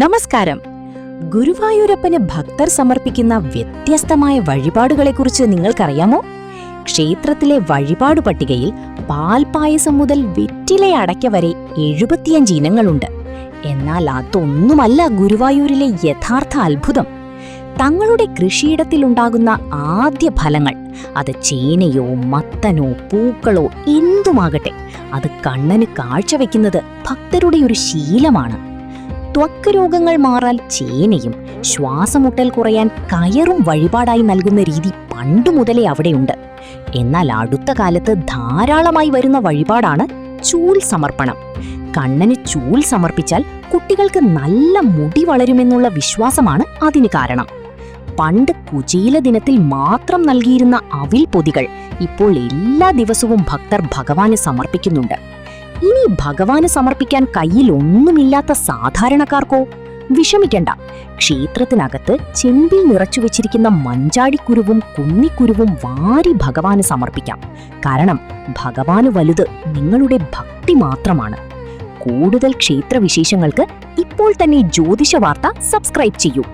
നമസ്കാരം. ഗുരുവായൂരപ്പന് ഭക്തർ സമർപ്പിക്കുന്ന വ്യത്യസ്തമായ വഴിപാടുകളെക്കുറിച്ച് നിങ്ങൾക്കറിയാമോ? ക്ഷേത്രത്തിലെ വഴിപാടു പട്ടികയിൽ പാൽപായസം മുതൽ വെറ്റില അടയ്ക്ക വരെ 75 ഇനങ്ങളുണ്ട്. എന്നാൽ അതൊന്നുമല്ല ഗുരുവായൂരിലെ യഥാർത്ഥ അത്ഭുതം. തങ്ങളുടെ കൃഷിയിടത്തിലുണ്ടാകുന്ന ആദ്യ ഫലങ്ങൾ, അത് ചേനയോ മത്തനോ പൂക്കളോ എന്തുമാകട്ടെ, അത് കണ്ണന് കാഴ്ചവെക്കുന്നത് ഭക്തരുടെ ഒരു ശീലമാണ്. ത്വക്ക് രോഗങ്ങൾ മാറാൻ ചേനയും ശ്വാസമുട്ടൽ കുറയാൻ കയറും വഴിപാടായി നൽകുന്ന രീതി പണ്ടുമുതലേ അവിടെയുണ്ട്. എന്നാൽ അടുത്ത കാലത്ത് ധാരാളമായി വരുന്ന വഴിപാടാണ് ചൂൽ സമർപ്പണം. കണ്ണന് ചൂൽ സമർപ്പിച്ചാൽ കുട്ടികൾക്ക് നല്ല മുടി വളരുമെന്നുള്ള വിശ്വാസമാണ് അതിന് കാരണം. പണ്ട് കുചേല ദിനത്തിൽ മാത്രം നൽകിയിരുന്ന അവിൽ പൊതികൾ ഇപ്പോൾ എല്ലാ ദിവസവും ഭക്തർ ഭഗവാന് സമർപ്പിക്കുന്നുണ്ട്. ഇനി ഭഗവാന് സമർപ്പിക്കാൻ കയ്യിൽ ഒന്നുമില്ലാത്ത സാധാരണക്കാർക്കോ? വിഷമിക്കണ്ട. ക്ഷേത്രത്തിനകത്ത് ചെമ്പിൽ നിറച്ചു വെച്ചിരിക്കുന്ന മഞ്ചാടിക്കുരുവും കുന്നിക്കുരുവും വാരി ഭഗവാന് സമർപ്പിക്കാം. കാരണം ഭഗവാന് വലുത് നിങ്ങളുടെ ഭക്തി മാത്രമാണ്. കൂടുതൽ ക്ഷേത്രവിശേഷങ്ങൾക്ക് ഇപ്പോൾ തന്നെ ജ്യോതിഷ വാർത്ത സബ്സ്ക്രൈബ് ചെയ്യൂ.